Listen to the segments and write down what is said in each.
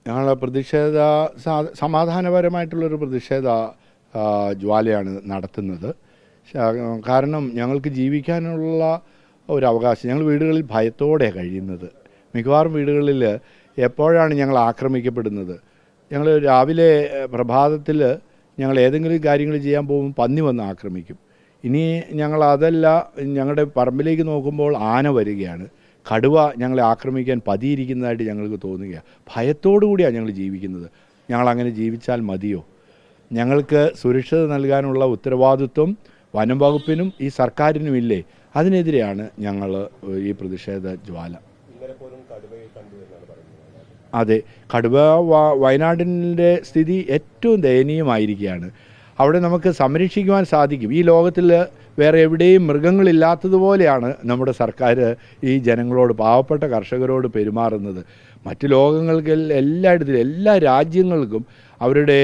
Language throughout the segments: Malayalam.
ഞങ്ങൾ സമാധാനപരമായിട്ടുള്ളൊരു പ്രതിഷേധ ജ്വാലയാണ് നടത്തുന്നത്. കാരണം ഞങ്ങൾക്ക് ജീവിക്കാനുള്ള ഒരു അവകാശം, ഞങ്ങൾ വീടുകളിൽ ഭയത്തോടെ കഴിയുന്നത്. മിക്കവാറും വീടുകളിൽ എപ്പോഴാണ് ഞങ്ങൾ ആക്രമിക്കപ്പെടുന്നത്? ഞങ്ങൾ രാവിലെ പ്രഭാതത്തിൽ ഞങ്ങൾ ഏതെങ്കിലും കാര്യങ്ങൾ ചെയ്യാൻ പോകുമ്പോൾ പന്നി വന്ന് ആക്രമിക്കും. ഇനി ഞങ്ങൾ അതല്ല, ഞങ്ങളുടെ പറമ്പിലേക്ക് നോക്കുമ്പോൾ ആന വരികയാണ്, കടുവ ഞങ്ങളെ ആക്രമിക്കാൻ പതിയിരിക്കുന്നതായിട്ട് ഞങ്ങൾക്ക് തോന്നുകയാണ്. ഭയത്തോടു കൂടിയാണ് ഞങ്ങൾ ജീവിക്കുന്നത്. ഞങ്ങളങ്ങനെ ജീവിച്ചാൽ മതിയോ? ഞങ്ങൾക്ക് സുരക്ഷിത നൽകാനുള്ള ഉത്തരവാദിത്വം വനം വകുപ്പിനും ഈ സർക്കാരിനുമില്ലേ? അതിനെതിരെയാണ് ഞങ്ങൾ ഈ പ്രതിഷേധ ജ്വാല. അതെ, കടുവ വയനാടിൻ്റെ സ്ഥിതി ഏറ്റവും ദയനീയമായിരിക്കുകയാണ്. അവിടെ നമുക്ക് സംരക്ഷിക്കുവാൻ സാധിക്കും. ഈ ലോകത്തിൽ വേറെ എവിടെയും മൃഗങ്ങളില്ലാത്തതുപോലെയാണ് നമ്മുടെ സർക്കാർ ഈ ജനങ്ങളോട്, പാവപ്പെട്ട കർഷകരോട് പെരുമാറുന്നത്. മറ്റ് ലോകങ്ങൾക്ക് എല്ലായിടത്തിലും, എല്ലാ രാജ്യങ്ങൾക്കും അവരുടെ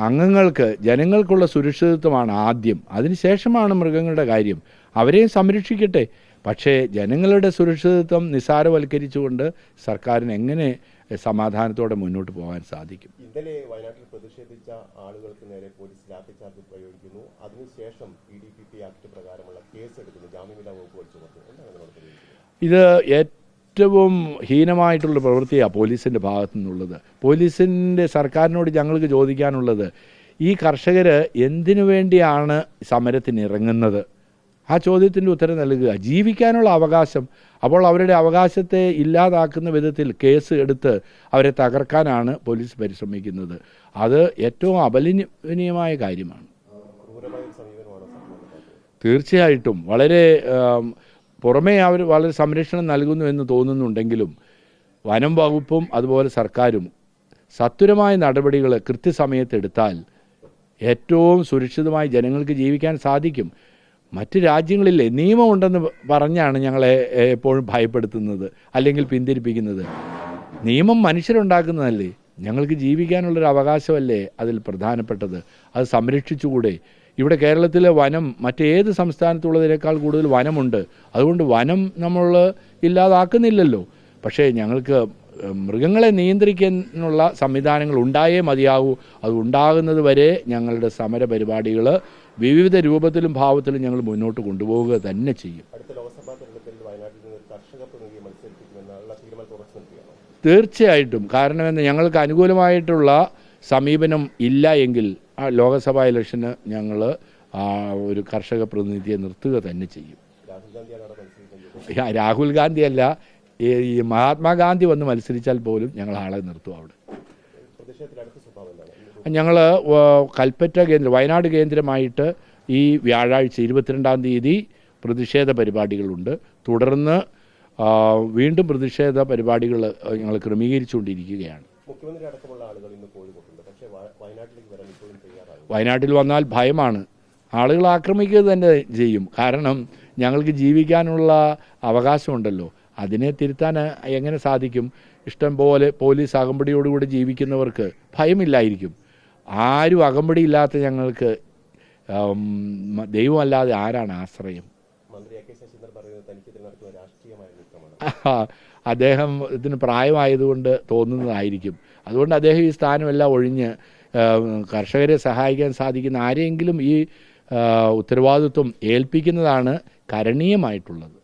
അംഗങ്ങൾക്ക്, ജനങ്ങൾക്കുള്ള സുരക്ഷിതത്വമാണ് ആദ്യം, അതിനുശേഷമാണ് മൃഗങ്ങളുടെ കാര്യം. അവരെയും സംരക്ഷിക്കട്ടെ. പക്ഷേ ജനങ്ങളുടെ സുരക്ഷിതത്വം നിസ്സാരവൽക്കരിച്ചുകൊണ്ട് സർക്കാരിന് എങ്ങനെ സമാധാനത്തോടെ മുന്നോട്ട് പോകാൻ സാധിക്കും? ഇന്നലെ വയനാട്ടിൽ പ്രതിഷേധിച്ച ആളുകൾക്ക് നേരെ പോലീസ് ലാത്തിചാർജ് പ്രയോഗിക്കുന്നു. അതിനുശേഷം PDPP ആക്ട് പ്രകാരമുള്ള കേസ് എടുക്കുന്നു, ജാമ്യമില്ലാ വകുപ്പ് ചുമത്തുന്നു. ഇത് ഏറ്റവും ഹീനമായിട്ടുള്ള പ്രവൃത്തിയാണ് പോലീസിൻ്റെ ഭാഗത്തു നിന്നുള്ളത്. പോലീസിൻ്റെ സർക്കാരിനോട് ഞങ്ങൾക്ക് ചോദിക്കാനുള്ളത്, ഈ കർഷകർ എന്തിനു വേണ്ടിയാണ് സമരത്തിന് ഇറങ്ങുന്നത്? ആ ചോദ്യത്തിൻ്റെ ഉത്തരം നൽകുക. ജീവിക്കാനുള്ള അവകാശം, അപ്പോൾ അവരുടെ അവകാശത്തെ ഇല്ലാതാക്കുന്ന വിധത്തിൽ കേസ് എടുത്ത് അവരെ തകർക്കാനാണ് പോലീസ് പരിശ്രമിക്കുന്നത്. അത് ഏറ്റവും അപലപനീയമായ കാര്യമാണ്. തീർച്ചയായിട്ടും വളരെ പുറമേ അവർ വളരെ സംരക്ഷണം നൽകുന്നു എന്ന് തോന്നുന്നുണ്ടെങ്കിലും വനം വകുപ്പും അതുപോലെ സർക്കാരും സത്വരമായ നടപടികൾ കൃത്യസമയത്ത് എടുത്താൽ ഏറ്റവും സുരക്ഷിതമായി ജനങ്ങൾക്ക് ജീവിക്കാൻ സാധിക്കും. മറ്റ് രാജ്യങ്ങളിലെ നിയമമുണ്ടെന്ന് പറഞ്ഞാണ് ഞങ്ങളെ എപ്പോഴും ഭയപ്പെടുത്തുന്നത് അല്ലെങ്കിൽ പിന്തിരിപ്പിക്കുന്നത്. നിയമം മനുഷ്യരുണ്ടാക്കുന്നതല്ലേ? ഞങ്ങൾക്ക് ജീവിക്കാനുള്ളൊരു അവകാശമല്ലേ അതിൽ പ്രധാനപ്പെട്ടത്? അത് സംരക്ഷിച്ചുകൂടെ? ഇവിടെ കേരളത്തിലെ വനം മറ്റേത് സംസ്ഥാനത്തുള്ളതിനേക്കാൾ കൂടുതൽ വനമുണ്ട്. അതുകൊണ്ട് വനം നമ്മൾ ഇല്ലാതാക്കുന്നില്ലല്ലോ. പക്ഷേ ഞങ്ങൾക്ക് മൃഗങ്ങളെ നിയന്ത്രിക്കാനുള്ള സംവിധാനങ്ങൾ ഉണ്ടായേ മതിയാകൂ. അത് ഉണ്ടാകുന്നത് വരെ ഞങ്ങളുടെ സമര പരിപാടികൾ വിവിധ രൂപത്തിലും ഭാവത്തിലും ഞങ്ങൾ മുന്നോട്ട് കൊണ്ടുപോവുക തന്നെ ചെയ്യും. തീർച്ചയായിട്ടും. കാരണം ഞങ്ങൾക്ക് അനുകൂലമായിട്ടുള്ള സമീപനം ഇല്ല എങ്കിൽ ലോക്സഭാ ഇലക്ഷന് ഞങ്ങൾ ഒരു കർഷക പ്രതിനിധിയെ നിർത്തുക തന്നെ ചെയ്യും. രാഹുൽ ഗാന്ധി അല്ല, ഈ മഹാത്മാഗാന്ധി വന്ന് മത്സരിച്ചാൽ പോലും ഞങ്ങൾ ആളെ നിർത്തും അവിടെ. ഞങ്ങൾ കൽപ്പറ്റ വയനാട് കേന്ദ്രമായിട്ട് ഈ വ്യാഴാഴ്ച 22-ാം തീയതി പ്രതിഷേധ പരിപാടികളുണ്ട്. തുടർന്ന് വീണ്ടും പ്രതിഷേധ പരിപാടികൾ ഞങ്ങൾ ക്രമീകരിച്ചുകൊണ്ടിരിക്കുകയാണ്. വയനാട്ടിൽ വന്നാൽ ഭയമാണ്. ആളുകൾ ആക്രമിക്കുക തന്നെ ചെയ്യും. കാരണം ഞങ്ങൾക്ക് ജീവിക്കാനുള്ള അവകാശമുണ്ടല്ലോ, അതിനെ തിരുത്താൻ എങ്ങനെ സാധിക്കും? ഇഷ്ടം പോലെ പോലീസ് അകമ്പടിയോടുകൂടി ജീവിക്കുന്നവർക്ക് ഭയമില്ലായിരിക്കും. ആരും അകമ്പടിയില്ലാത്ത ഞങ്ങൾക്ക് ദൈവമല്ലാതെ ആരാണ് ആശ്രയം? അദ്ദേഹം ഇതിന് പ്രായമായതുകൊണ്ട് തോന്നുന്നതായിരിക്കും. അതുകൊണ്ട് അദ്ദേഹം ഈ സ്ഥാനമെല്ലാം ഒഴിഞ്ഞ് കർഷകരെ സഹായിക്കാൻ സാധിക്കുന്ന ആരെയെങ്കിലും ഈ ഉത്തരവാദിത്വം ഏൽപ്പിക്കുന്നതാണ് കരണീയമായിട്ടുള്ളത്.